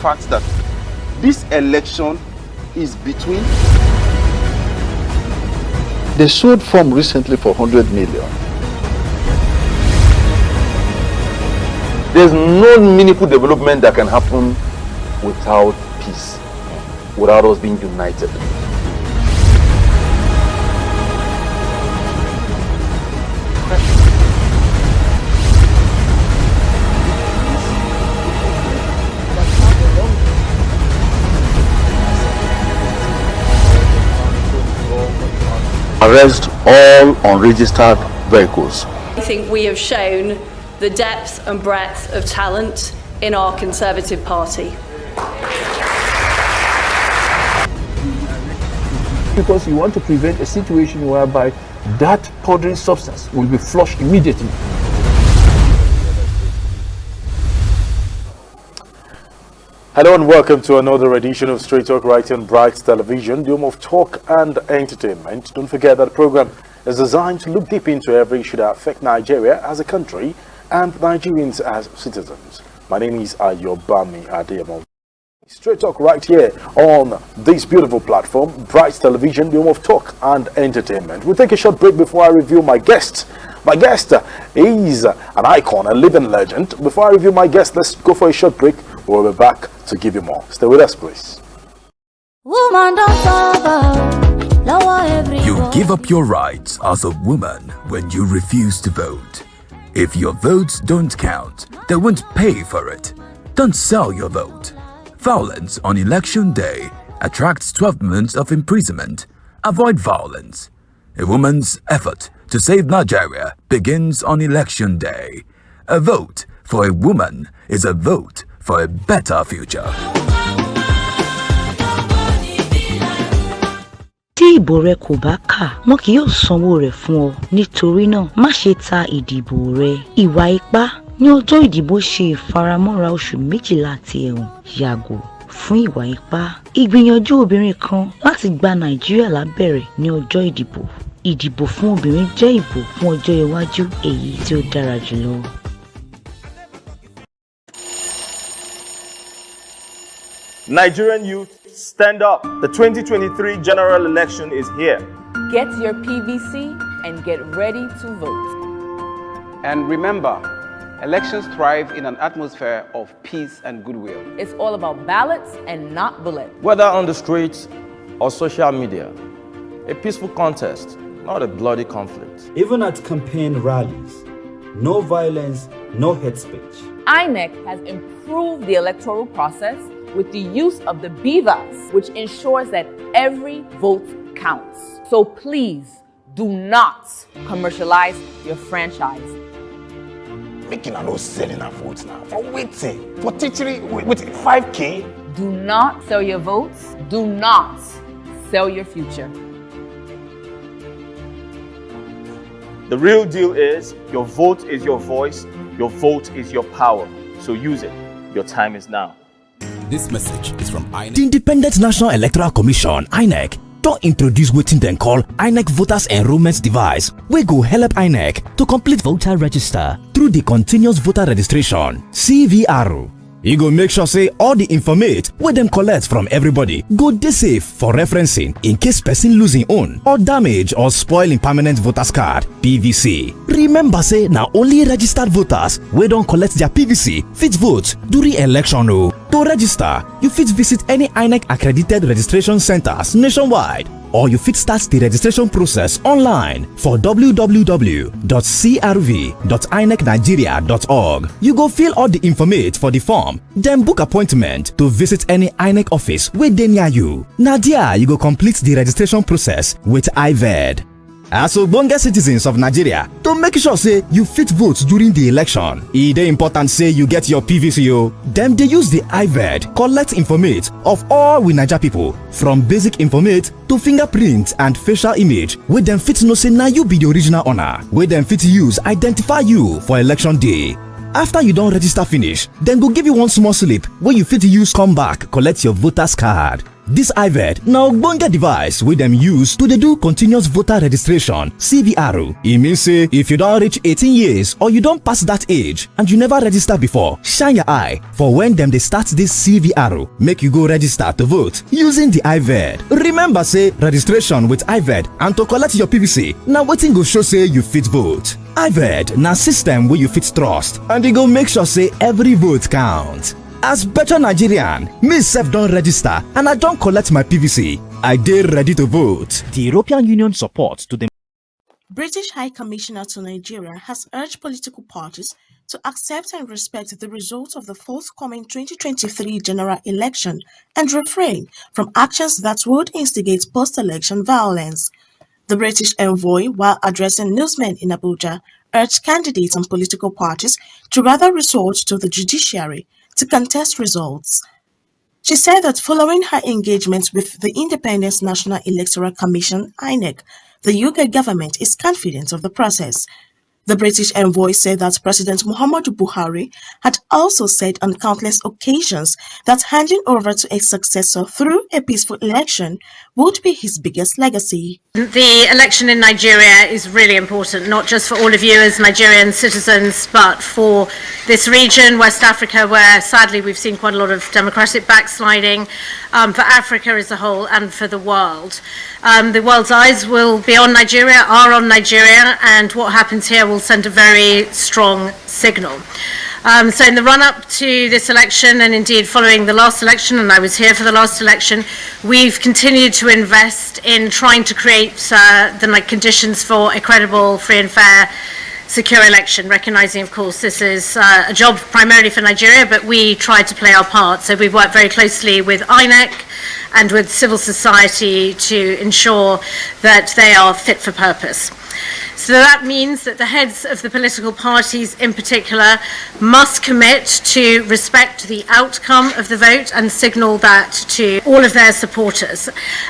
fact that this election is between... They sold form recently for 100 million. There's no meaningful development that can happen without peace, without us being united. Arrest all unregistered vehicles. I think we have shown the depth and breadth of talent in our Conservative Party. Because you want to prevent a situation whereby that powdery substance will be flushed immediately. Hello and welcome to another edition of Straight Talk right on Bright Television, the home of talk and entertainment. Don't forget that the program is designed to look deep into every issue that affect Nigeria as a country and Nigerians as citizens. My name is Ayobami Adeyemo. Straight Talk right here on this beautiful platform, Bright Television, the home of talk and entertainment. We'll take a short break before I reveal my guest. My guest is an icon, a living legend. Before I review my guest, let's go for a short break. We'll be back to give you more. Stay with us, please. You give up your rights as a woman when you refuse to vote. If your votes don't count, they won't pay for it. Don't sell your vote. Violence on election day attracts 12 months of imprisonment. Avoid violence. A woman's effort to save Nigeria begins on election day. A vote for a woman is a vote for a better future. Tí ìbò rẹ kò bá kà, wọn kì yóò sanwó rẹ̀ fún ọ. Nítorí náà, má ṣe ta ìdìbò rẹ. Ìwà ipá ní ọjọ́ ìdìbò ṣe ìfaramọ́ra oṣù 12 àti ẹ̀wọ̀n. Yàgò fún ìwà ipá. Ìgbìyànjú obìnrin kan láti gba Nàìjíríà lábẹ́rẹ́ ní ọjọ́ ìdìbò. Ìdìbò fún obìnrin jẹ́ ìbò fún ọjọ́ iwájú èyí tí ó dára jùlọ. Nigerian youth, stand up. The 2023 general election is here. Get your PVC and get ready to vote. And remember, elections thrive in an atmosphere of peace and goodwill. It's all about ballots and not bullets. Whether on the streets or social media, a peaceful contest, not a bloody conflict. Even at campaign rallies, no violence, no hate speech. INEC has improved the electoral process with the use of the BVAS, which ensures that every vote counts. So please do not commercialize your franchise. Making a no selling our votes now. For waiting, for teaching with 5K. Do not sell your votes. Do not sell your future. The real deal is your vote is your voice, your vote is your power. So use it. Your time is now. This message is from INEC. The Independent National Electoral Commission, INEC, don't introduce wetin dem call INEC Voters Enrollment Device wey go help INEC to complete voter register through the Continuous Voter Registration (CVR). E go make sure say all the informate wey dem collect from everybody go dey safe for referencing in case person lose im own or damage or spoil im permanent voters card (PVC). Remember say na only registered voters wey don collect their PVC fit vote during election o. To register, you fit visit any INEC accredited registration centers nationwide, or you fit start the registration process online for www.crv.inecnigeria.org. You go fill all the informate for the form, then book appointment to visit any INEC office wey dey near you. Na there you go complete the registration process with IVED. As ogbonge citizens of Nigeria, to make sure say you fit vote during the election, e dey important say you get your PVC o. Dem dey use the IVED collect informate of all we Naija people, from basic informate to fingerprint and facial image, wey dem fit know say na you be the original owner, wey dem fit use identify you for election day. After you don register finish, dem go give you one small slip wey you fit use come back collect your voters card. This IVED na ogbonge device wey dem use to dey do continuous voter registration (CVR). E mean say if you don reach 18 years or you don pass that age and you never register before, shine your eye for when dem dey start this CVR. Make you go register to vote using the IVED. Remember say registration with IVED and to collect your PVC na wetin go show say you fit vote. IVED na system wey you fit trust and e go make sure say every vote count. As better Nigerian, me sef don register and I don collect my PVC. I dey ready to vote. The European Union support to the British High Commissioner to Nigeria has urged political parties to accept and respect the results of the forthcoming 2023 general election and refrain from actions that would instigate post-election violence. The British envoy, while addressing newsmen in Abuja, urged candidates and political parties to rather resort to the judiciary to contest results. She said that following her engagement with the Independent National Electoral Commission (INEC), the UK government is confident of the process. The British envoy said that President Muhammadu Buhari had also said on countless occasions that handing over to a successor through a peaceful election would be his biggest legacy. The election in Nigeria is really important, not just for all of you as Nigerian citizens, but for this region, West Africa, where sadly we've seen quite a lot of democratic backsliding, for Africa as a whole and for the world. The world's eyes will be on Nigeria, are on Nigeria, and what happens here will send a very strong signal. So in the run-up to this election, and indeed following the last election, and I was here for the last election, we've continued to invest in trying to create the conditions for a credible, free and fair, secure election, recognising, of course, this is a job primarily for Nigeria, but we tried to play our part. So we've worked very closely with INEC and with civil society to ensure that they are fit for purpose. So that means that the heads of the political parties in particular must commit to respect the outcome of the vote and signal that to all of their supporters.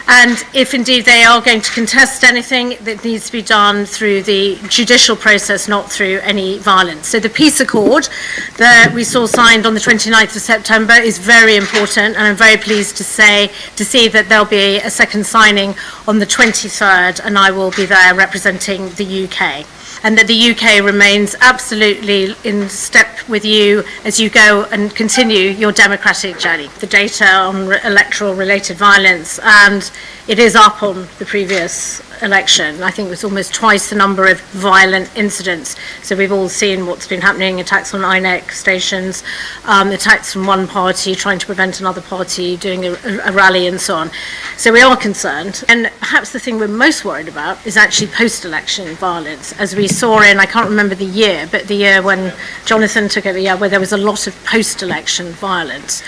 And if indeed they are going to contest anything, that needs to be done through the judicial process, not through any violence. So the peace accord that we saw signed on the 29th of September is very important, and I'm very pleased to see that there'll be a second signing on the 23rd, and I will be there representing the UK, and that the UK remains absolutely in step with you as you go and continue your democratic journey. The data on electoral related violence, and it is up on the previous election. I think it was almost twice the number of violent incidents. So we've all seen what's been happening, attacks on INEC stations, attacks from one party trying to prevent another party doing a rally and so on. So we are concerned. And perhaps the thing we're most worried about is actually post-election violence. As we saw in, I can't remember the year, but the year when Jonathan took over, where there was a lot of post-election violence.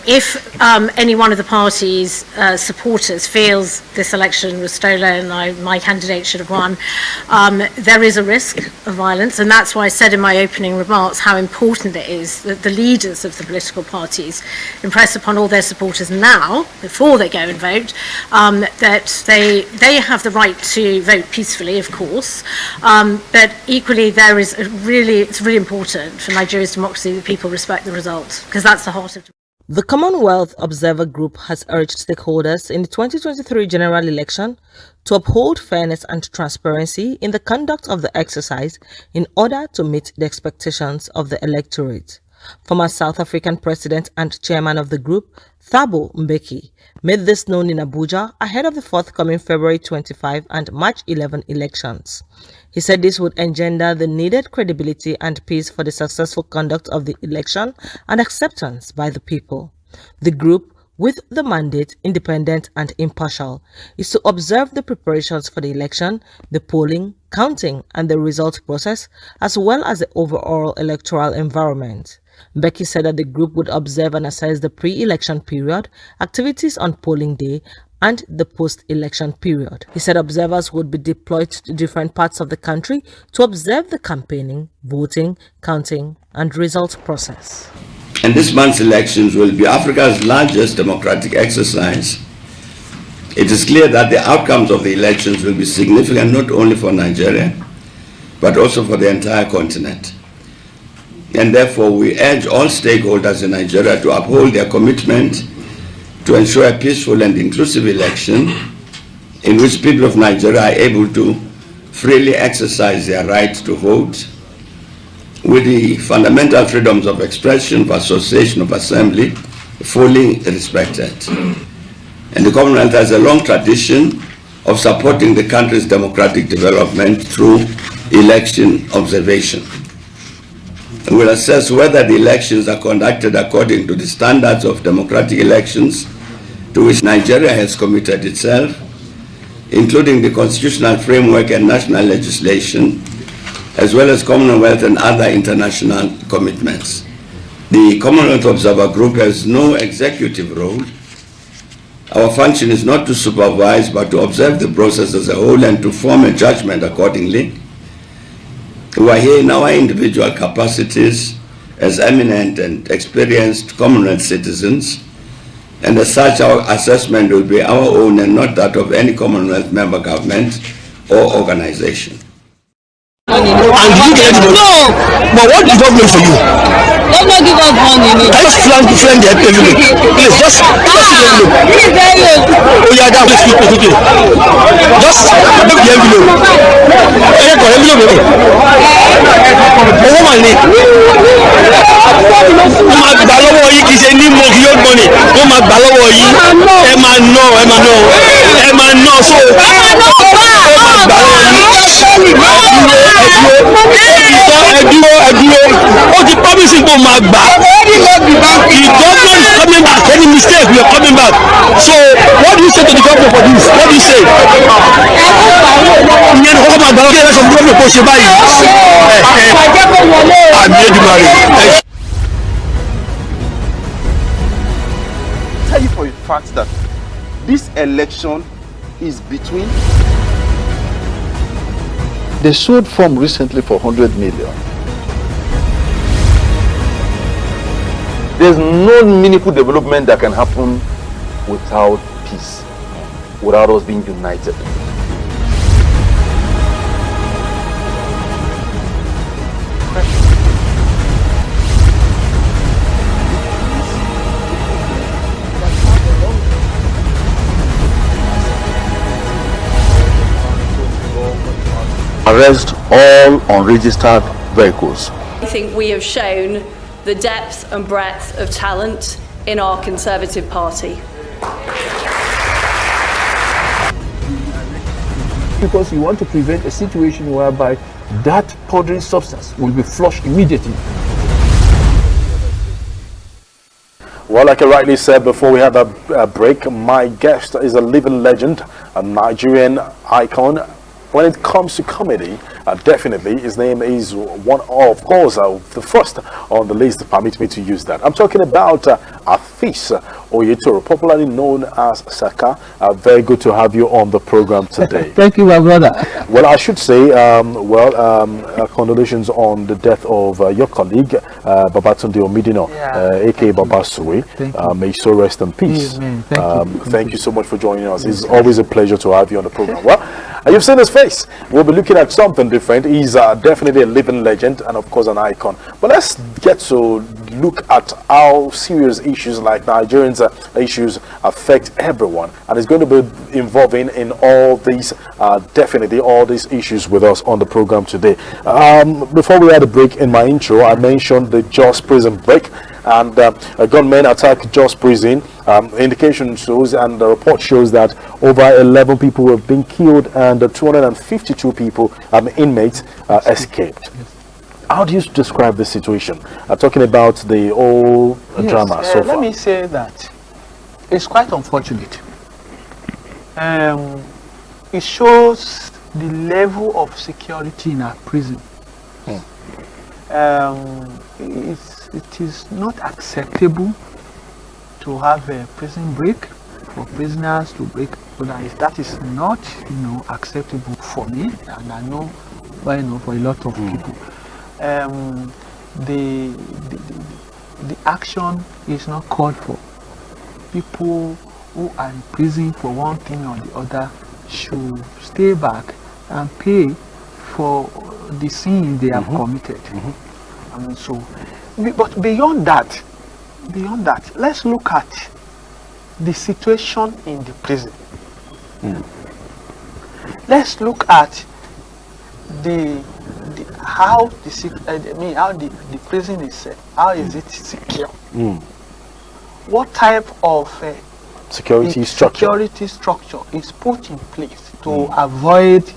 If any one of the party's supporters feels this election was stolen, my candidate should have won, there is a risk of violence, and that's why I said in my opening remarks how important it is that the leaders of the political parties impress upon all their supporters now, before they go and vote, that they have the right to vote peacefully, of course, but equally it's really important for Nigeria's democracy that people respect the result, because that's the heart of The Commonwealth Observer Group has urged stakeholders in the 2023 general election to uphold fairness and transparency in the conduct of the exercise in order to meet the expectations of the electorate. Former South African President and Chairman of the group, Thabo Mbeki, made this known in Abuja ahead of the forthcoming February 25 and March 11 elections. He said this would engender the needed credibility and peace for the successful conduct of the election and acceptance by the people. The group, with the mandate independent and impartial, is to observe the preparations for the election, the polling, counting and the result process, as well as the overall electoral environment. Mbeki said that the group would observe and assess the pre-election period, activities on polling day, and the post-election period. He said observers would be deployed to different parts of the country to observe the campaigning, voting, counting, and result process. And this month's elections will be Africa's largest democratic exercise. It is clear that the outcomes of the elections will be significant not only for Nigeria, but also for the entire continent. And therefore, we urge all stakeholders in Nigeria to uphold their commitment to ensure a peaceful and inclusive election in which people of Nigeria are able to freely exercise their right to vote with the fundamental freedoms of expression, of association, of assembly fully respected. And the Commonwealth has a long tradition of supporting the country's democratic development through election observation. We will assess whether the elections are conducted according to the standards of democratic elections to which Nigeria has committed itself, including the constitutional framework and national legislation, as well as Commonwealth and other international commitments. The Commonwealth Observer Group has no executive role. Our function is not to supervise, but to observe the process as a whole and to form a judgment accordingly. We are here in our individual capacities as eminent and experienced Commonwealth citizens, and as such our assessment will be our own and not that of any Commonwealth member government or organization. And did you get it? No! But what did government for you? They don't give us money. Let's friend the envelope. Please, just the envelope. Please, very low. Oh yeah, that was quickly. Just look the envelope. Envelope. Oh my name. Ó máa gbà lọ́wọ́ yín kì í ṣe ní mo kì yóò gbọ́n ni. Ó máa gbà lọ́wọ́ yín. Ẹ máa ná so. Ẹ máa gbà lọ́wọ́ yín. Ó ti promise kó máa gbà. The government is coming back. Any mistake, we are coming back. So what do you say to the government for this? What do you say? Ìyẹn kọ́kọ́ máa gbà lọ́wọ́ kí ẹ sọ fún gómìnà kó ṣe báyìí. Àmì Èdùmàrè. Tell you for a fact that this election is between. They sold form recently for 100 million. There's no meaningful development that can happen without peace, without us being united. Arrest all unregistered vehicles. I think we have shown the depth and breadth of talent in our Conservative Party. Because you want to prevent a situation whereby that powdery substance will be flushed immediately. Well, like I rightly said before we had a break, my guest is a living legend, a Nigerian icon. When it comes to comedy, definitely his name is one of course, the first on the list. Permit me to use that. I'm talking about Afeez Oyétòrò, popularly known as Saka. Very good to have you on the program today. Thank you, my brother. Well, I should say, condolations on the death of your colleague, Babatunde Omidino, aka Babasuwe. May so rest in peace. Thank you so much for joining us. It's always a pleasure to have you on the program. Well, you've seen his face. We'll be looking at something different. He's definitely a living legend and of course an icon. But let's get to look at how serious issues like Nigerians issues affect everyone, and it's going to be involving in all these definitely all these issues with us on the program today. Before we had a break in my intro, I mentioned the Jos prison break, and a gunman attacked Jos prison. Indication shows and the report shows that over 11 people have been killed and 252 people, inmates, escaped. How do you describe the situation? Talking about the whole drama so far. Let me say that it's quite unfortunate. It shows the level of security in our prison. It is not acceptable to have a prison break for prisoners to break. That is not, acceptable for me, and I know, for a lot of people. The action is not called for. People who are in prison for one thing or the other should stay back and pay for the sin they have committed. But beyond that, let's look at the situation in the prison. Let's look at how the prison is how is it secure? What type of security structure is put in place to avoid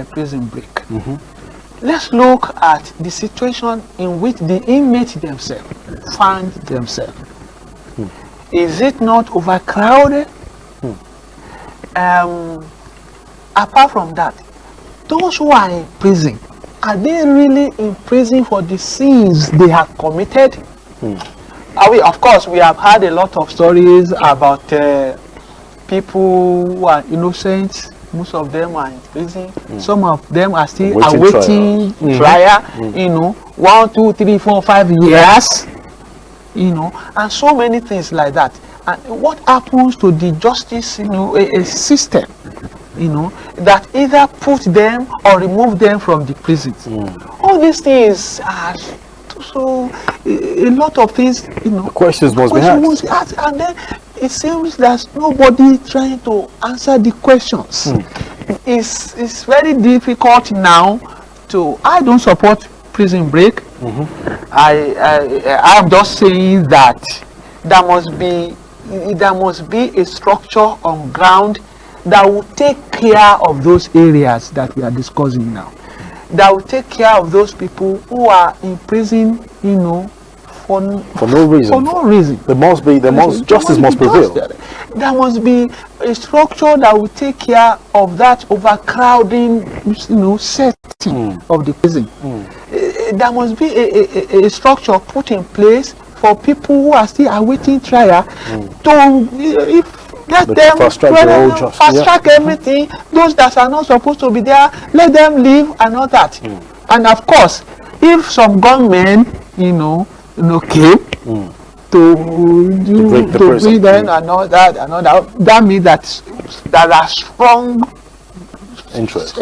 prison break? Let's look at the situation in which the inmates themselves find themselves. Is it not overcrowded? Apart from that, those who are in prison, are they really in prison for the sins they have committed? Of course, we have had a lot of stories about people who are innocent. Most of them are in prison. Some of them are still awaiting trial. 1, 2, 3, 4, 5 years. And so many things like that. And what happens to the justice, a system, that either put them or remove them from the prisons? All these things are so a lot of things. Questions must be asked. And then it seems there's nobody trying to answer the questions. It's very difficult now to. I don't support prison break. I'm just saying that there must be a structure on ground that will take care of those areas that we are discussing now. That will take care of those people who are in prison, for no reason. Justice must prevail. There must be a structure that will take care of that overcrowding, setting of the prison. There must be a structure put in place for people who are still awaiting trial to let them fast track everything. Those that are not supposed to be there, let them leave and all that. And of course, if some gunmen, came to bring them and all that, that means that there are strong interest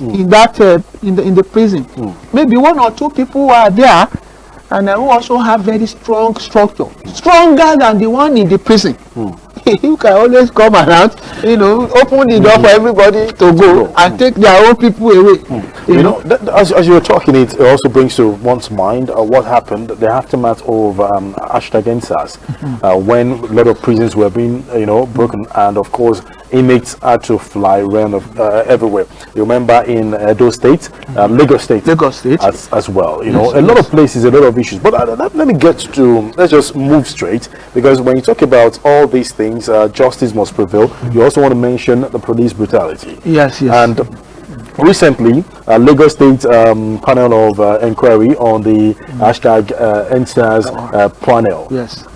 in that in the prison. Maybe 1 or 2 people are there, and who also have very strong structure, stronger than the one in the prison. You can always come around, open the door for everybody to go and take their own people away. As you were talking, it also brings to one's mind what happened, the aftermath of #EndSARS, when a lot of prisons were being, broken, and of course, inmates had to fly around everywhere. You remember in Edo State, Lagos State as well. A lot of places, a lot of issues. But let's just move straight, because when you talk about all these things, justice must prevail. You also want to mention the police brutality. Yes. And recently, Lagos State panel of inquiry on the #EndSARS panel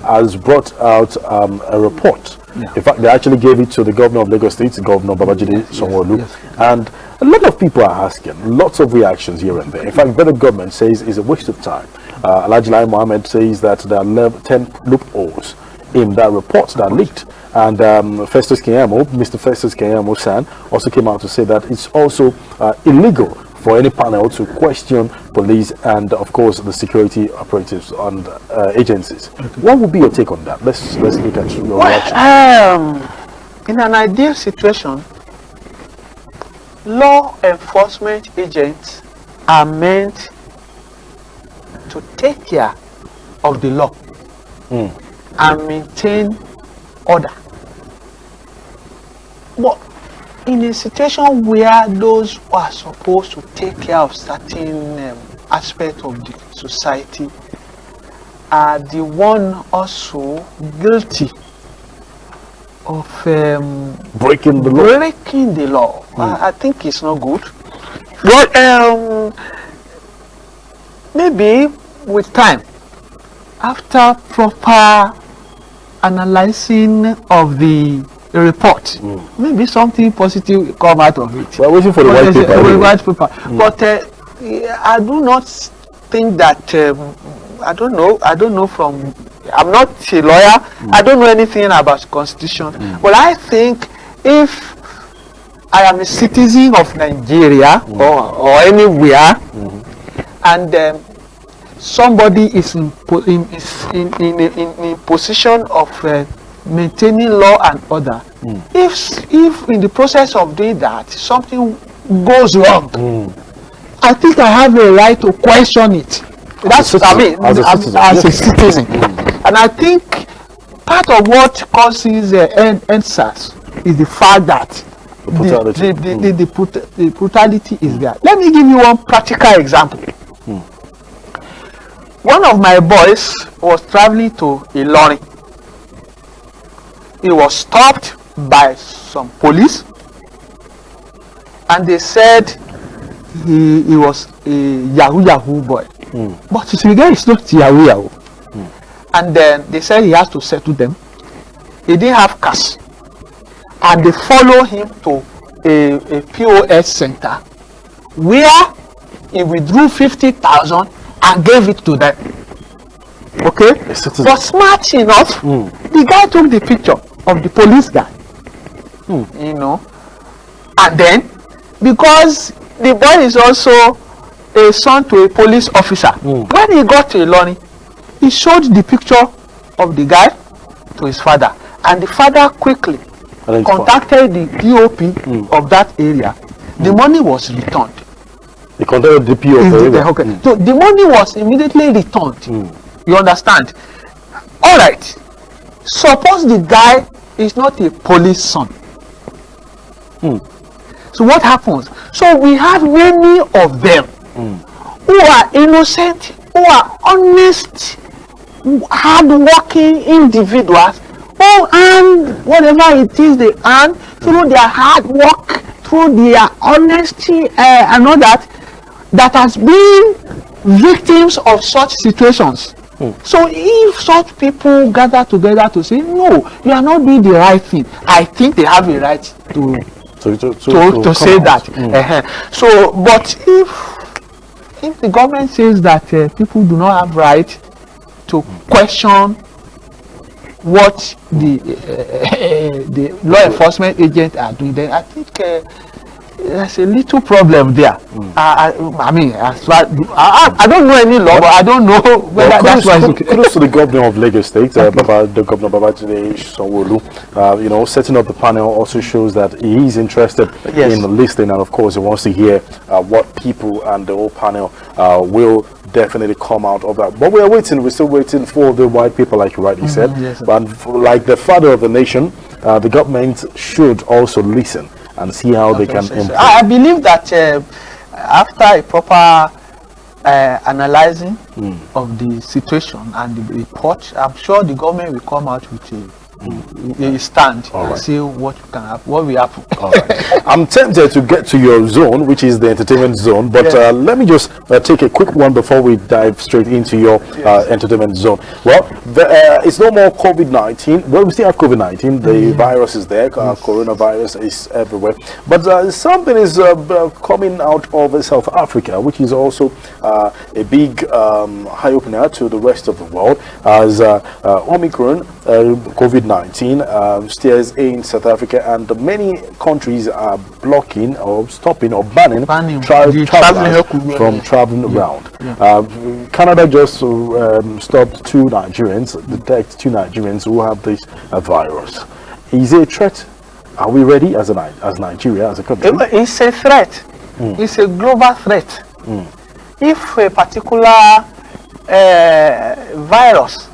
has brought out a report. In fact, they actually gave it to the governor of Lagos State, Governor Babajide Sanwo-Olu, and a lot of people are asking, lots of reactions here and there. In fact, the government says it's a waste of time. Alhaji Lai Mohammed says that there are 10 loopholes in that report that leaked. And Mr. Festus Keyamo San also came out to say that it's also illegal for any panel to question police and, of course, the security operatives and agencies. What would be your take on that? Let's look at your reaction. In an ideal situation, law enforcement agents are meant to take care of the law and maintain order. But in a situation where those who are supposed to take care of certain aspects of the society are the one also guilty of breaking the law. I think it's not good. But maybe with time, after proper analyzing of the report, maybe something positive will come out of it. We're waiting for the white paper. But I do not think that I don't know from, I'm not a lawyer, I don't know anything about constitution, but I think if I am a citizen of Nigeria or anywhere, and somebody is in position of maintaining law and order. If in the process of doing that something goes wrong, I think I have a right to question it. That's what I mean, as a citizen. And I think part of what causes NSAS is the fact that the brutality is there. Let me give you one practical example. One of my boys was traveling to Ilorin. He was stopped by some police, and they said he was a Yahoo boy. But the guy is not Yahoo. And then they said he has to settle them. He didn't have cash, and they follow him to a POS center where he withdrew 50,000 and gave it to them. Okay? But smart enough, the guy took the picture of the police guy. You know, and then because the boy is also a son to a police officer, when he got to Ilorin, he showed the picture of the guy to his father, and the father quickly contacted the DOP of that area. The money was returned. He contacted the DPO. Okay. So the money was immediately returned. You understand? All right. Suppose the guy is not a police son. So what happens? So we have many of them who are innocent, who are honest, hard-working individuals who earn whatever it is they earn through their hard work, through their honesty and all that has been victims of such situations. So if such people gather together to say, no, you are not doing the right thing, I think they have a right to say that. So, but if the government says that people do not have right to question what the law enforcement agents are doing, then I think there's a little problem there. I mean, I don't know any law, but I don't know whether that's why it's okay. Kudos to the governor of Lagos State, the governor Babajide Sanwo-Olu. You know, setting up the panel also shows that he is interested in listening, and of course, he wants to hear what people and the whole panel will definitely come out of that. But we're still waiting for the white people, like you rightly said. But like the father of the nation, the government should also listen and see how they can improve. I believe that after a proper analyzing of the situation and the report, I'm sure the government will come out with a stand and see what can happen, what will happen. I'm tempted to get to your zone, which is the entertainment zone, but let me just take a quick one before we dive straight into your entertainment zone. Well, it's no more COVID-19. Well, we still have COVID-19. The virus is there. Coronavirus is everywhere. But something is coming out of South Africa, which is also a big eye-opener to the rest of the world, as Omicron, COVID-19 stares in South Africa, and many countries are blocking or stopping or banning travelers from traveling around. Canada just stopped two Nigerians who have this virus. Is it a threat? Are we ready as Nigeria, as a country? It's a threat. It's a global threat. If a particular virus,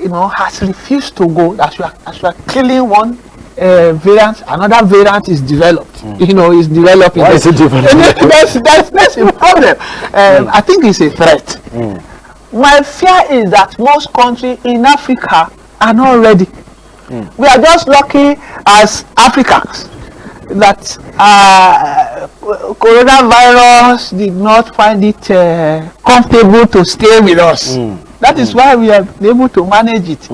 has refused to go, as you are killing one variant, another variant is developed. Is developing. Why is it developing? That's a problem. I think it's a threat. My fear is that most countries in Africa are not ready. We are just lucky as Africans that coronavirus did not find it comfortable to stay with us. That is why we are able to manage it.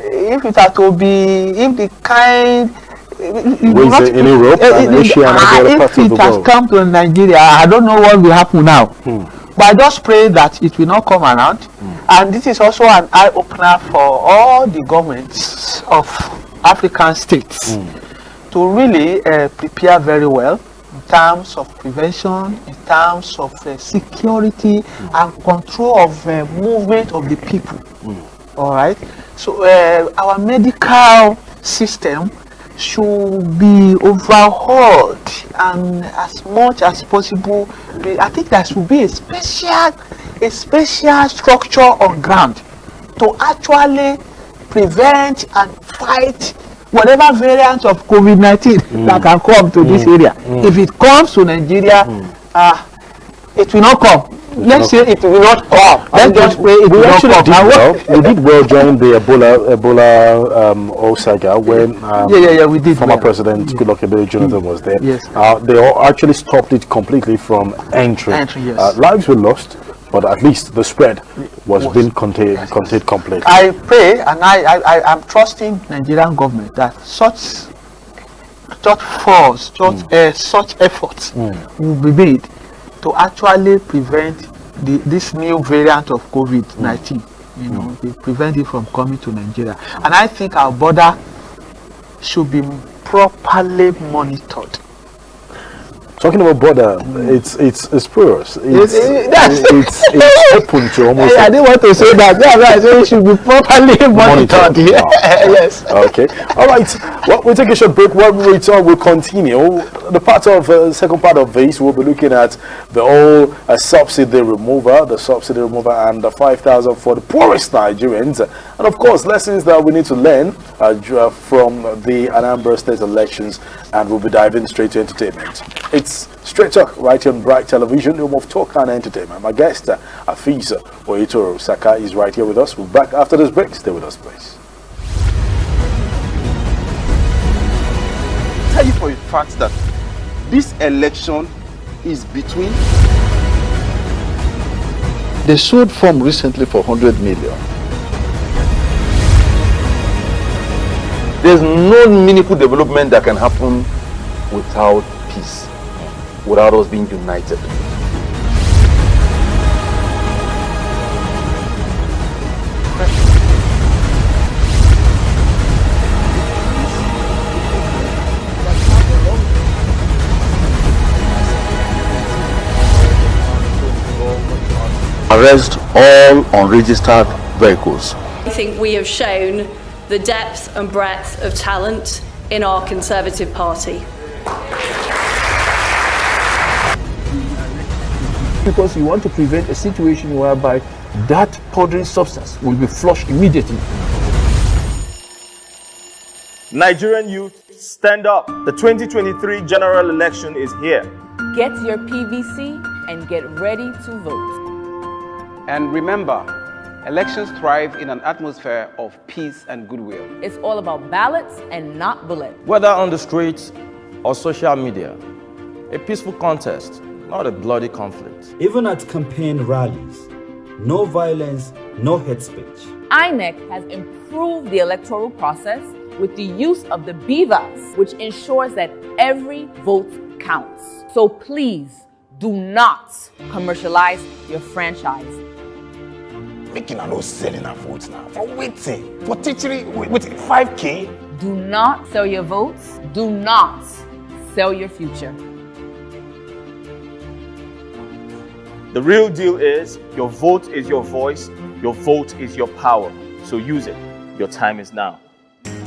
If it had to be, if the kind, in Europe and Asia and other parts of the world, if it has come to Nigeria, I don't know what will happen now. But I just pray that it will not come around. And this is also an eye opener for all the governments of African states to really prepare very well in terms of prevention, in terms of security and control of movement of the people. All right. So our medical system should be overhauled, and as much as possible, I think there should be a special structure on ground to actually prevent and fight whatever variant of COVID-19 that can come to this area. If it comes to Nigeria, it will not come. Let's say it will not come. Let's just pray it will not come. We did well during the Ebola saga when we did former President Goodluck Ebele Jonathan was there. Yes. They all actually stopped it completely from entering. Yes. Lives were lost, but at least the spread was being contained completely. I pray and I'm trusting Nigerian government that such force, such efforts will be made to actually prevent this new variant of COVID-19. They prevent it from coming to Nigeria. And I think our border should be properly monitored. Talking about border, it's porous. It's open to almost. I didn't want to say that. Yeah, right. So it should be properly monitored. Yes. Okay. All right. Well, we'll take a short break. When we return, we'll continue. The second part of this, we'll be looking at the whole subsidy remover, and the 5,000 for the poorest Nigerians, and of course, lessons that we need to learn from the Anambra State elections. And we'll be diving straight to entertainment. It's Straight Talk right here on Bright Television, home of talk and entertainment. My guest, Afeez Oyétòrò Saka, is right here with us. We'll be back after this break. Stay with us, please. Tell you for a fact that this election is between. They sold form recently for 100 million. There's no meaningful development that can happen without peace, without us being united. Arrest all unregistered vehicles. I think we have shown the depth and breadth of talent in our Conservative Party. Because you want to prevent a situation whereby that powdery substance will be flushed immediately. Nigerian youth, stand up. The 2023 general election is here. Get your PVC and get ready to vote. And remember, elections thrive in an atmosphere of peace and goodwill. It's all about ballots and not bullets. Whether on the streets or social media, a peaceful contest, not a bloody conflict. Even at campaign rallies, no violence, no hate speech. INEC has improved the electoral process with the use of the BVAS, which ensures that every vote counts. So please do not commercialize your franchise. Making no selling our votes now. For waiting. For teaching with 5K. Do not sell your votes. Do not sell your future. The real deal is your vote is your voice, your vote is your power. So use it. Your time is now.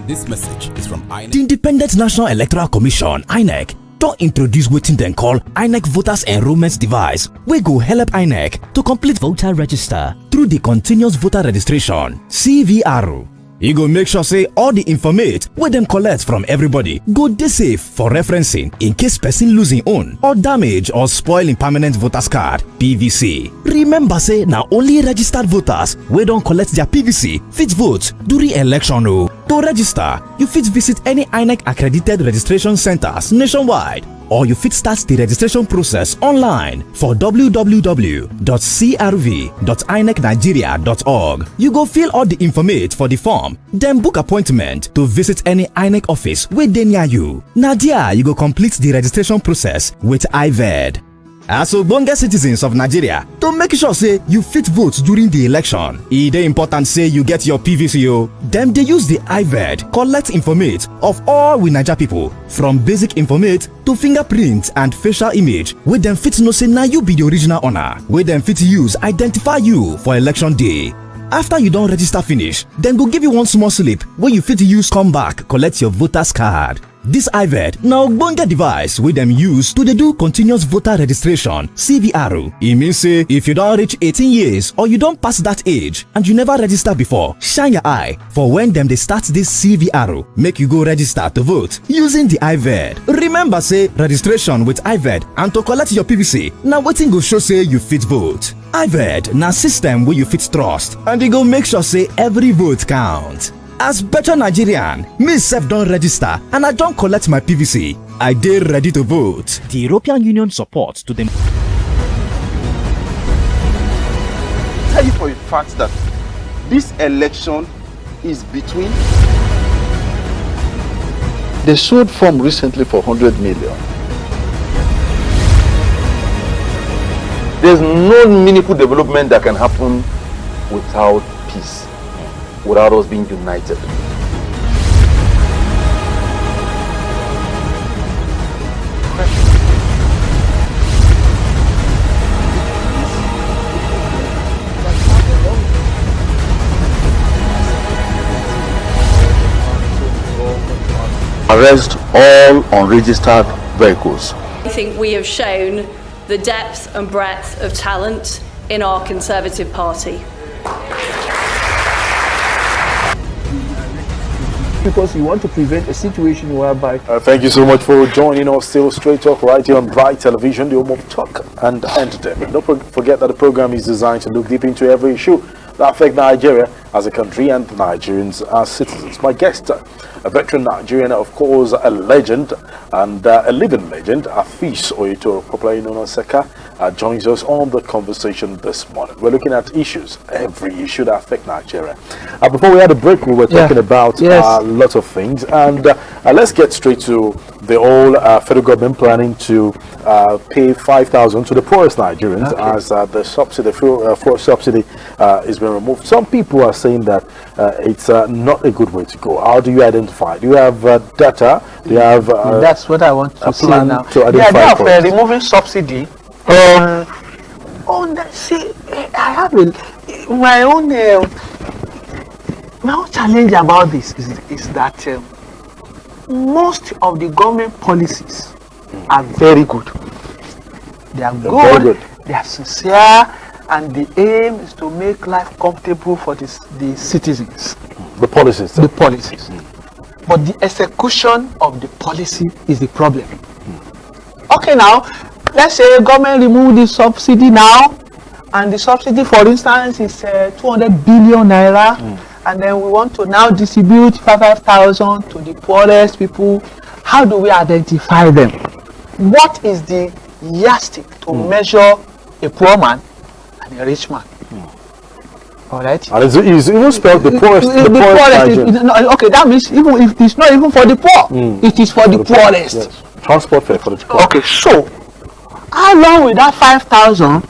This message is from INEC. The Independent National Electoral Commission, INEC, don introduce wetin dem call INEC Voters Enrollment Device wey go help INEC to complete voter register through the Continuous Voter Registration (CVR). E go make sure say all the informate wey dem collect from everybody go dey safe for referencing in case person lose im own or damage or spoil im permanent voters card (PVC). Remember say na only registered voters wey don collect their PVC fit vote during election o. To register, you fit visit any INEC accredited registration centers nationwide, or you fit start the registration process online for www.crv.inecnigeria.org. You go fill all the informate for the form, then book appointment to visit any INEC office wey dey near you. Na there you go complete the registration process with IVED. As ogbonge citizens of Nigeria, to make sure say you fit vote during the election, e dey important say you get your PVC o. Dem dey use the IVED collect informate of all we Naija people, from basic informate to fingerprint and facial image, wey dem fit know say na you be the original owner, wey dem fit use identify you for election day. After you don register finish, dem go give you one small slip wey you fit use come back collect your voters card. This IVED na ogbonge device wey dem use to dey do continuous voter registration (CVR). E mean say if you don reach 18 years or you don pass that age and you never register before, shine your eye for when dem dey start this CVR. Make you go register to vote using the IVED. Remember say registration with IVED and to collect your PVC na wetin go show say you fit vote. IVED na system wey you fit trust and e go make sure say every vote count. As better Nigerian, me sef don register and I don collect my PVC. I dey ready to vote. The European Union support to them. Tell you for a fact that this election is between. They sold form recently for 100 million. There's no meaningful development that can happen without peace, without us being united. Arrest all unregistered vehicles. I think we have shown the depth and breadth of talent in our Conservative Party. Because you want to prevent a situation whereby... Thank you so much for joining us. Still Straight Talk right here on Bright Television, the home of talk and entertainment. Don't forget that the program is designed to look deep into every issue that affect Nigeria as a country and Nigerians as citizens. My guest, a veteran Nigerian, of course, a legend and a living legend, Afeez Oyétòrò, popularly known as Seka, joins us on the conversation this morning. We're looking at issues, every issue that affect Nigeria. Before we had a break, we were talking about a lot of things, and let's get straight to the whole federal government planning to pay 5,000 to the poorest Nigerians as the subsidy, fuel subsidy is being removed. Some people are saying that it's not a good way to go. How do you identify? Do you have data? Do you have that's what I want to say now. To identify the idea of removing subsidy. See, I have my own challenge about this is that most of the government policies are very good. They are good. They are sincere, and the aim is to make life comfortable for the citizens. The policies. The policies. But the execution of the policy is the problem. Okay, now let's say government remove the subsidy now, and the subsidy, for instance, is 200 billion naira, and then we want to now distribute 5,000 to the poorest people. How do we identify them? What is the yardstick to measure a poor man and a rich man? All right. And it's even spelled the poorest. Okay, that means even if it's not even for the poor, it is for the poorest. Yes. Transport fare for the poor. Okay, so how long will that 5,000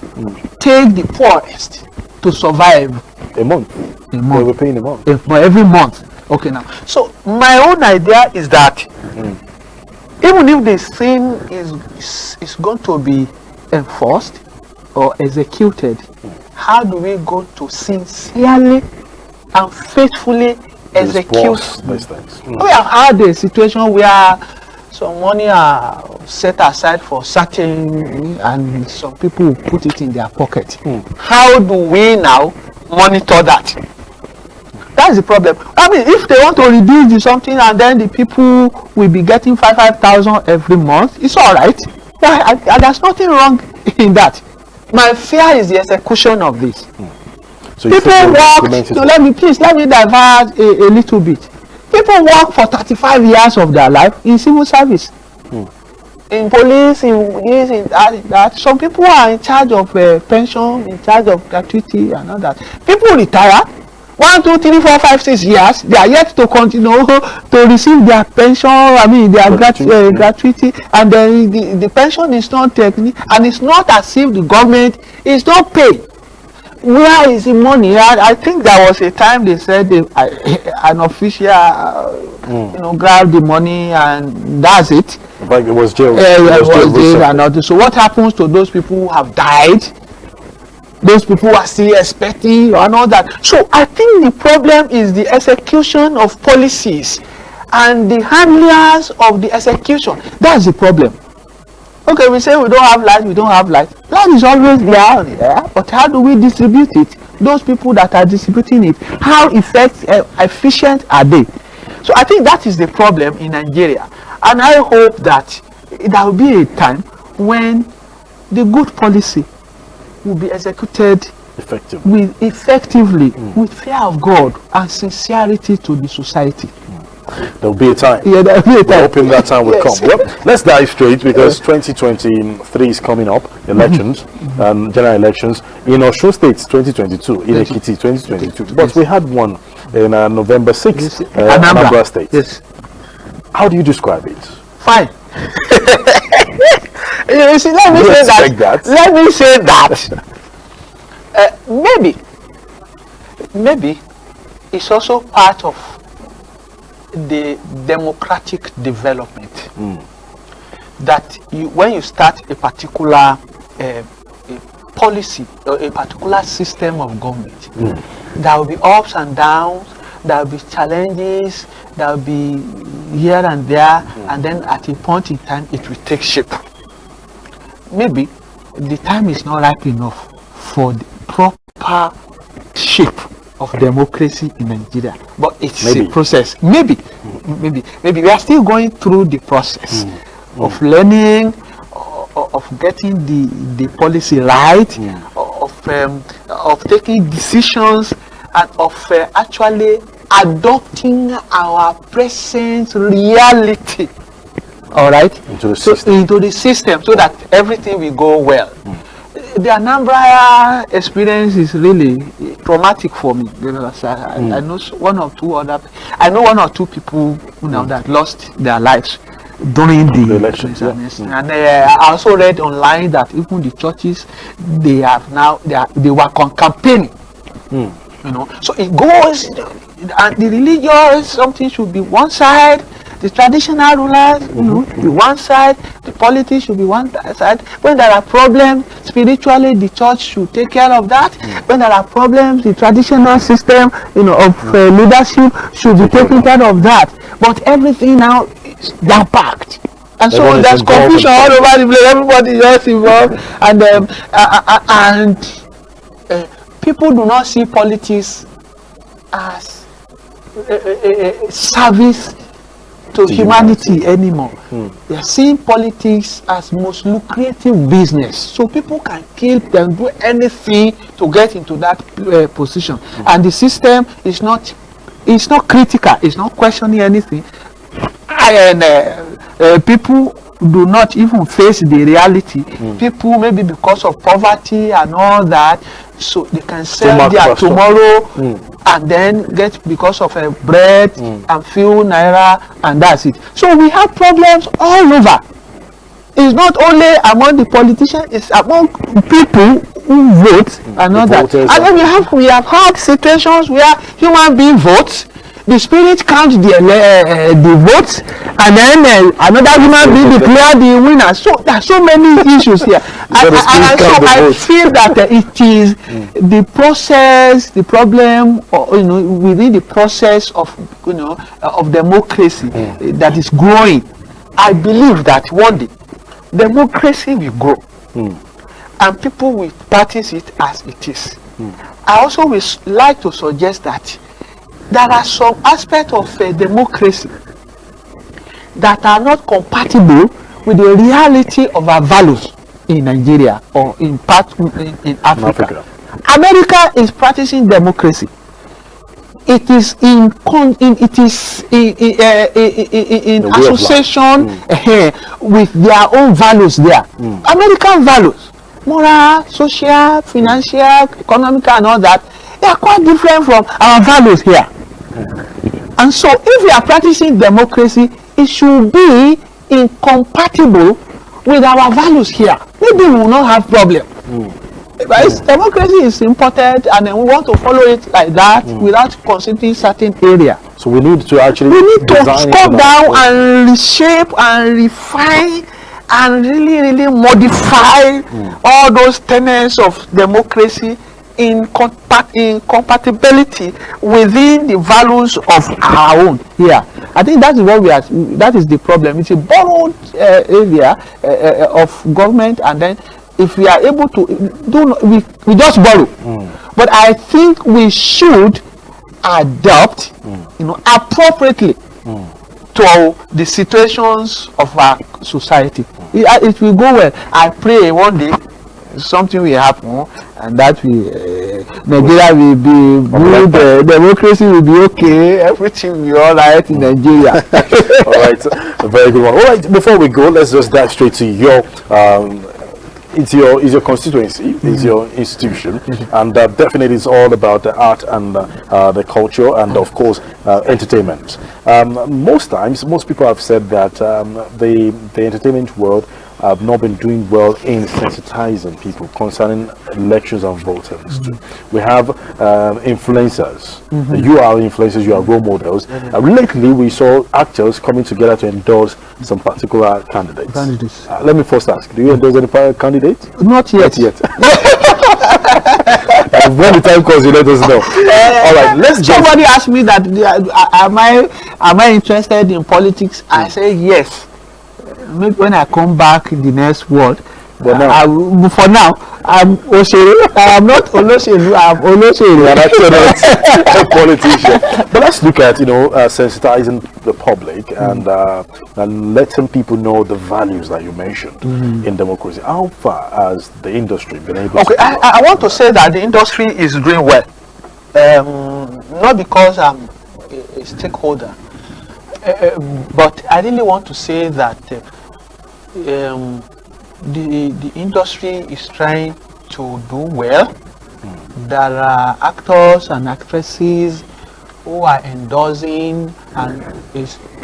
take the poorest to survive? A month. A month. They were paying a month. For every month. Okay, now. So my own idea is that even if this thing is going to be enforced or executed, how do we go to sincerely and faithfully execute these things? We have had a situation where some money are set aside for certain, and some people put it in their pocket. How do we now monitor that? That's the problem. I mean, if they want to reduce the something and then the people will be getting 5,000 every month, it's all right. There's nothing wrong in that. My fear is the execution of this. So people work. So let me divert a little bit. People work for 35 years of their life in civil service, in police, in this, in that. Some people are in charge of pension, in charge of gratuity and all that. People retire 1, 2, 3, 4, 5, 6 years. They are yet to continue to receive their pension. I mean, their gratuity, and then the pension is not taken, and it's not as if the government is not paying. Where is the money? I think there was a time they said an official, grabbed the money and that's it. Like it was jail. It was jail and all this. So what happens to those people who have died? those people are still expecting and all that. So I think the problem is the execution of policies and the handlers of the execution. That's the problem. Okay, we say we don't have light, Light is always there, but how do we distribute it? Those people that are distributing it, how efficient are they? So I think that is the problem in Nigeria. And I hope that there will be a time when the good policy will be executed effectively with fear of God and sincerity to the society. There will be a time. Yeah, there will be a time. We're hoping that time will come. Well, let's dive straight because 2023 is coming up. Elections, general elections in Osun State 2022, in Ekiti 2022. But we had one in November 6th, Anambra State. Yes. How do you describe it? Fine. You see, let me say that. Maybe it's also part of the democratic development that when you start a particular policy or a particular system of government, there will be ups and downs, there will be challenges, there will be here and there, and then at a point in time it will take shape. Maybe the time is not ripe enough for the proper shape of democracy in Nigeria, but it's a process. Maybe we are still going through the process of learning, of getting the policy right, of taking decisions, and of actually adopting our present reality, all right, into the system, so that everything will go well. The Anambra experience is really traumatic for me because I know one or two people that lost their lives during the elections. And I also read online that even the churches they were campaigning. So it goes, and the religious something should be one side, the traditional rulers be one side, the politics should be one side. When there are problems spiritually, the church should take care of that. When there are problems, the traditional system of leadership should be taking care of that. But everything now is packed, and so there's confusion all over the place. Everybody is just involved, and people do not see politics as a service to humanity anymore. They are seeing politics as most lucrative business. So people can kill, can do anything to get into that position. And the system is not critical. It's not questioning anything. And people do not even face the reality. People, maybe because of poverty and all that, so they can sell their tomorrow and then get because of bread and few naira, and that's it. So we have problems all over. It's not only among the politicians, it's among people who vote and all that. And then we have had situations where human being votes, the spirit counts the votes, and then another human being declare the winner. So there are so many issues here. And so I feel that it is the process, the problem, within the process of of democracy that is growing. I believe that one day democracy will grow, and people will practice it as it is. I also would like to suggest that there are some aspects of democracy that are not compatible with the reality of our values in Nigeria or in Africa. America is practicing democracy. It is in association with their own values there. American values, moral, social, financial, economic, and all that, they are quite different from our values here. And so if we are practicing democracy, it should be incompatible with our values here. Maybe we will not have problem. But democracy is important, and then we want to follow it like that without considering certain area. So we need to actually scope down and reshape and refine and really modify all those tenets of democracy in compatibility within the values of our own here. I think that is what we are. That is the problem. It's a borrowed area of government, and then if we are able to do, we just borrow. But I think we should adopt, appropriately to the situations of our society. It will go well. I pray one day something will happen, and that Nigeria will be good, democracy will be okay, everything will be all right in Nigeria. All right, a very good one. All right, before we go, let's just dive straight to your it's your constituency, it's your institution, and definitely it's all about the art and the culture, and of course entertainment. Most times, most people have said that the entertainment world have not been doing well in sensitizing people concerning elections and voting. We have influencers. You are influencers, you are role models. Lately, we saw actors coming together to endorse some particular candidates. Let me first ask, do you endorse any candidate? Not yet. Not yet. When the time comes, you let us know. All right, let's somebody asked me that am I interested in politics? I say yes. Maybe when I come back in the next world, but for now, I'm Osere. I'm not Oloselu. I'm Oloselu. You are not a politician. But let's look at sensitizing the public and letting people know the values that you mentioned in democracy. How far has the industry been able to? I want to say that the industry is doing well. Not because I'm a stakeholder, but I really want to say that the industry is trying to do well. There are actors and actresses who are endorsing and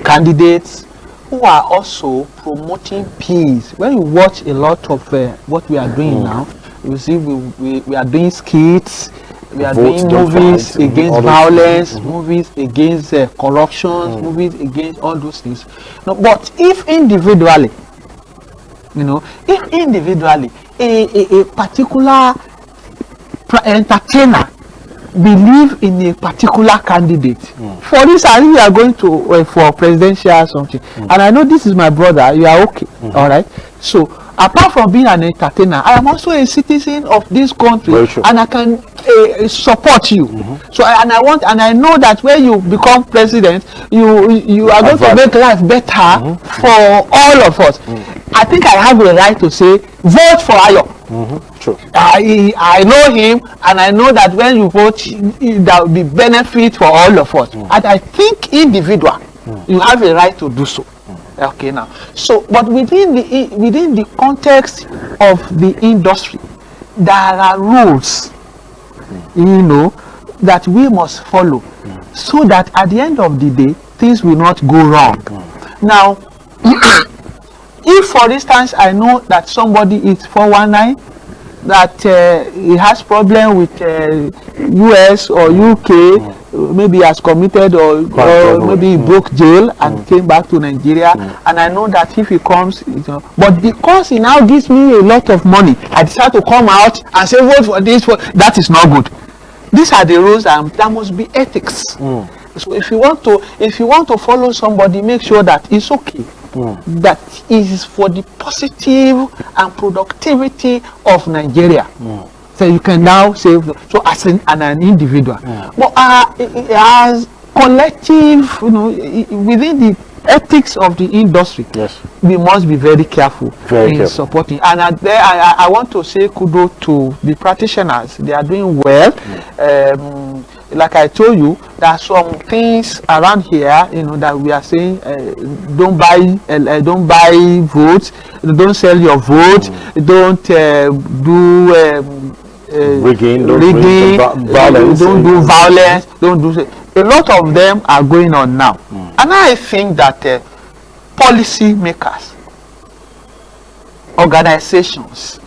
candidates who are also promoting peace. When you watch a lot of what we are doing now, you see we are doing skits, we are doing movies against violence, movies against corruption, movies against all those things. No, but if individually, a particular entertainer believe in a particular candidate, for instance, we are going to for presidential or something, and I know this is my brother, you are okay, all right. So apart from being an entertainer, I am also a citizen of this country, and I can support you. So I know that when you become president, you are going to make life better for all of us. I think I have a right to say, vote for Ayo. True. I know him, and I know that when you vote, there will be benefit for all of us. And I think individual, you have a right to do so. Okay, now. So, but within the context of the industry, there are rules, that we must follow, so that at the end of the day, things will not go wrong. Now, if, for instance, I know that somebody is 419, that he has problem with US or UK, maybe he has committed or maybe he broke jail and came back to Nigeria, and I know that if he comes, but because he now gives me a lot of money, I decide to come out and say vote for this, that is not good. These are the rules, and there must be ethics. So if you want to follow somebody, make sure that it's okay. That is for the positive and productivity of Nigeria. So you can now say, so as an individual, but as collective, within the ethics of the industry, we must be very careful supporting. And I want to say kudos to the practitioners. They are doing well. Like I told you, there are some things around here, that we are saying, don't buy votes, don't sell your vote, don't do rigging, don't do violence, don't do. A lot of them are going on now, and I think that policy makers, organizations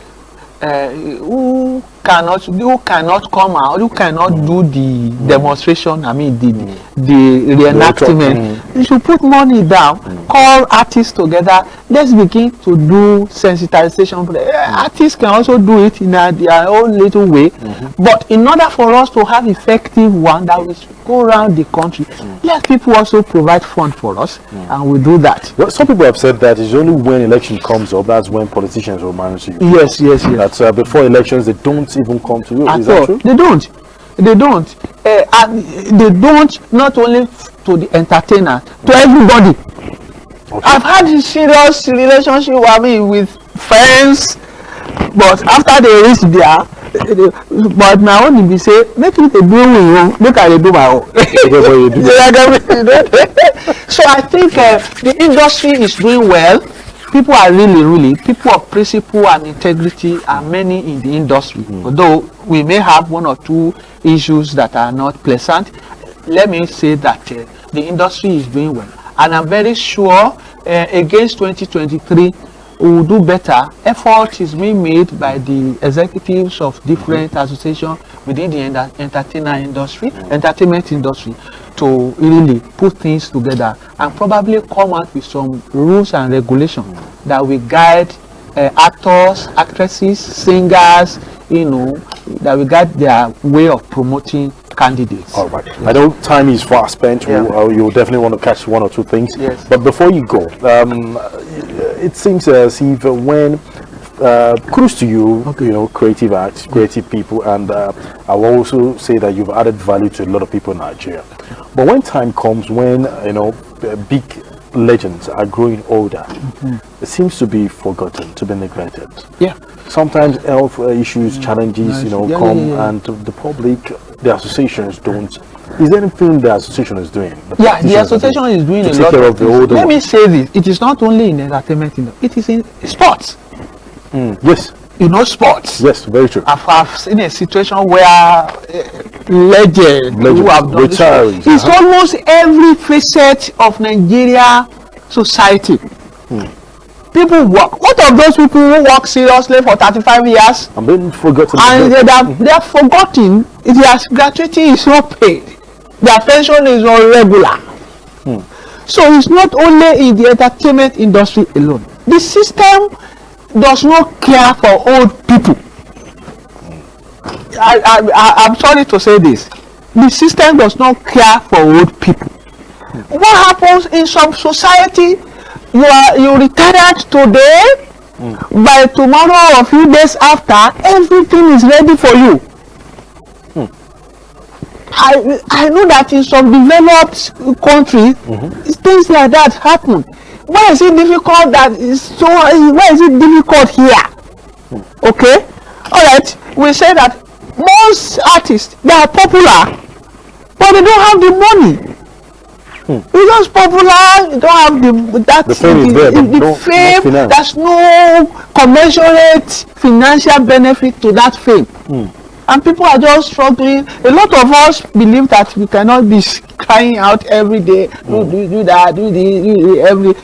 who cannot come out, who cannot do the demonstration, I mean the reenactment, you should put money down, call artists together, let's begin to do sensitization. Artists can also do it in their own little way, but in order for us to have effective one that will go around the country, let people also provide fund for us, and we do that. Well, some people have said that it's only when election comes up that's when politicians will manage you. Yes. That before elections they don't even come to you. Is that true? They don't. And they don't, not only to the entertainer, to everybody. Okay. I've had a serious relationship with friends, but after they reach there, but my own be say, make it a do you, make I do my own. So I think the industry is doing well. People are really people of principle and integrity are many in the industry. Although we may have one or two issues that are not pleasant, let me say that the industry is doing well, and I'm very sure against 2023 we will do better. Effort is being made by the executives of different associations within the entertainment industry to really put things together and probably come out with some rules and regulations that will guide actors, actresses, singers, that will guide their way of promoting candidates. All right. I know time is fast spent. You'll definitely want to catch one or two things. Yes. But before you go, it seems as if when kudos to you, creative acts, creative people, and I will also say that you've added value to a lot of people in Nigeria. But when time comes when big legends are growing older, it seems to be forgotten, to be neglected. Yeah. Sometimes health issues, challenges, come, and the public, the associations don't. Is there anything the association is doing? The association is doing a lot of things. Let me say this: it is not only in entertainment, it is in sports. Yes. Sports. Yes, very true. I've seen a situation where legends who have done this. It's almost every facet of Nigeria society. People work. What of those people who work seriously for 35 years? I'm being forgotten. And they are forgotten. Their gratuity is not paid. Their pension is not regular. So it's not only in the entertainment industry alone. The system does not care for old people. I'm sorry to say this. The system does not care for old people. What happens in some society? You retired today, by tomorrow or a few days after, everything is ready for you. I know that in some developed countries, things like that happen. Why is it difficult why is it difficult here? Okay? Alright, we say that most artists, they are popular, but they don't have the money. You're just popular, you don't have the fame, there's no commensurate financial benefit to that fame. And people are just struggling. A lot of us believe that we cannot be crying out every day, do that, do this,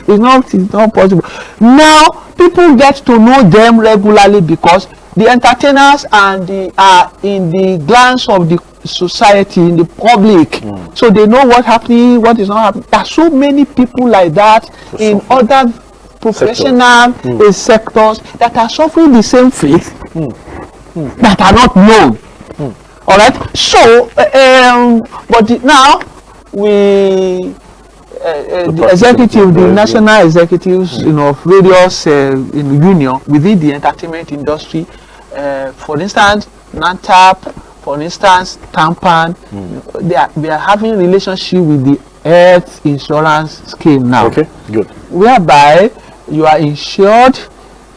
it's not possible. Now people get to know them regularly because the entertainers and are in the glance of the society, in the public, so they know what's happening, what is not happening. There are so many people like that in other professional sectors that are suffering the same fate that are not known. All right. So, but now the executive, the national executives, various union within the entertainment industry, for instance, NANTAP, for instance, TAMPAN, they are having relationship with the health insurance scheme now. Okay, good. Whereby you are insured,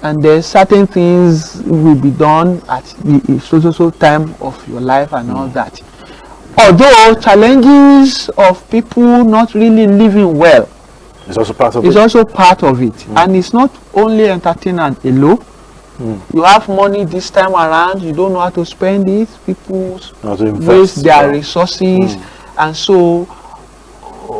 and there's certain things will be done at the so time of your life and all that. Although challenges of people not really living well, it's also part of it. And it's not only entertainment alone. You have money this time around, you don't know how to spend it. People waste their resources, and so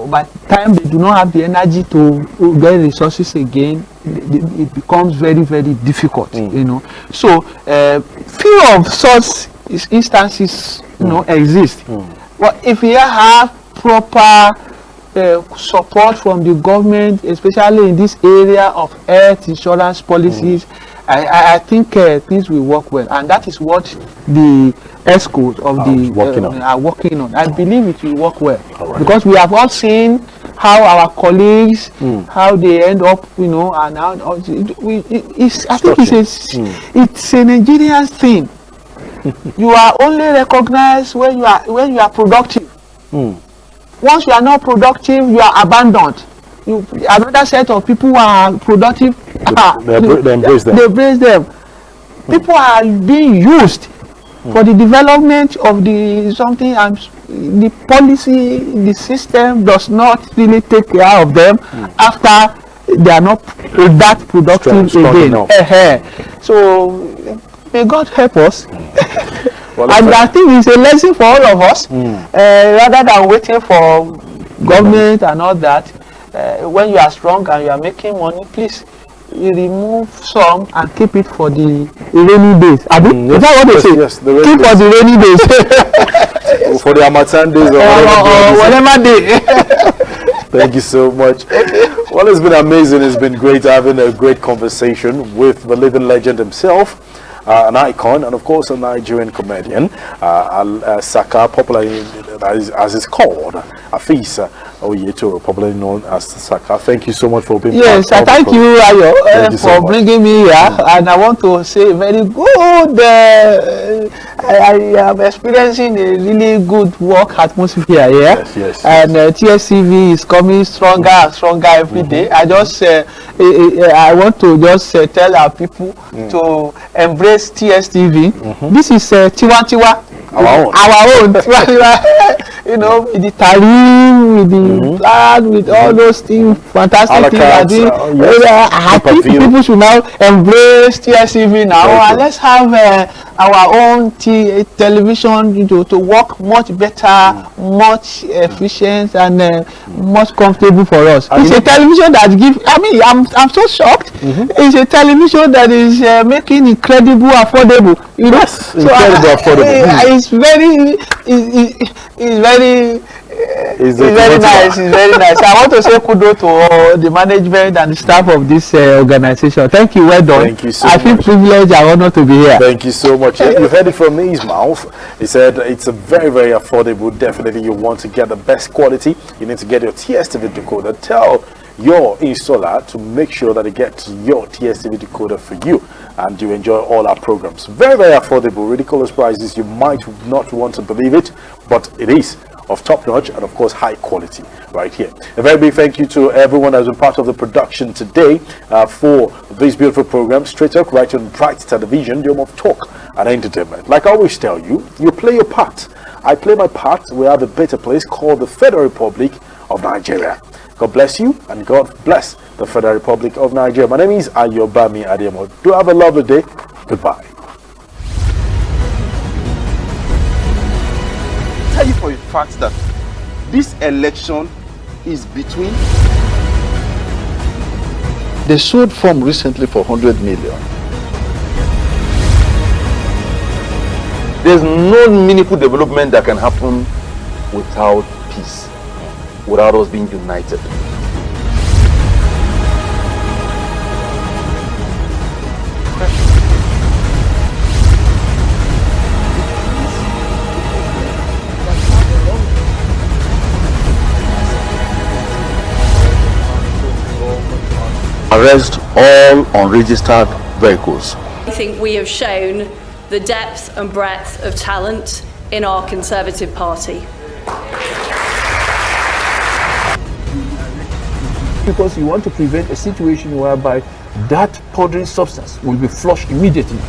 by the time they do not have the energy to get resources again, it becomes very, very difficult, you know. So few of such instances, you know, exist. But if you have proper support from the government, especially in this area of health insurance policies, I think things will work well, and that is what the ESCOs of are working on. I believe it will work well, because we have all seen how our colleagues, how they end up, you know, and how I think it's a Nigerian thing. You are only recognized when you are productive. Once you are not productive, you are abandoned. Another set of people who are productive, they embrace them. They embrace them. People are being used for the development of the something, and the policy, the system does not really take care of them after they are not that productive again. So may God help us. Well, and I think it's a lesson for all of us, rather than waiting for government and all that. When you are strong and you are making money, please you remove some and keep it for the rainy days. Is that what they say? Yes, keep for the rainy days. For the Amatan days or whatever day. Thank you so much. Well, it's been amazing. It's been great having a great conversation with the living legend himself. An icon, and of course a Nigerian comedian, Saka, popularly as it's called, Afeez Oyétòrò, popularly known as Saka. Thank you so much for being part of thank you, Ayo, for bringing me here. And I want to say very good. I am experiencing a really good work atmosphere here. And TSCV is coming stronger and stronger every day. I just I want to just tell our people to embrace TSTV. This is Tiwa, our own. You know, with the tariff, with the plan, with all those things, fantastic things. I think people should now embrace TSTV now, and let's have our own television to work much better, much efficient, and much comfortable for us. It's a television that gives. I mean, I'm so shocked. It's a television that is making incredible affordable. You know, incredible affordable. It's very. It's very nice. It's very nice. I want to say kudos to all the management and the staff of this organization. Thank you. Well done. Thank you so much. I feel privileged and honored to be here. Thank you so much. You heard it from his mouth. He said it's a very, very affordable. Definitely, you want to get the best quality. You need to get your TSTV decoder. Tell your installer to make sure that it gets your TSTV decoder for you, and you enjoy all our programs. Very, very affordable. Ridiculous prices. You might not want to believe it, but it is of top notch and of course high quality right here. A very big thank you to everyone that's been part of the production today for this beautiful program, Straight Talk, right on Bright Television, the home of talk and entertainment. Like I always tell you, you play your part. I play my part. We have a better place called the Federal Republic of Nigeria. God bless you, and God bless the Federal Republic of Nigeria. My name is Ayobami Adeyemo. Do have a lovely day. Goodbye. Tell you for a fact that this election is between. They sold form recently for 100 million. There's no meaningful development that can happen without peace, without us being united. Arrest all unregistered vehicles. I think we have shown the depth and breadth of talent in our Conservative Party. Because you want to prevent a situation whereby that powdery substance will be flushed immediately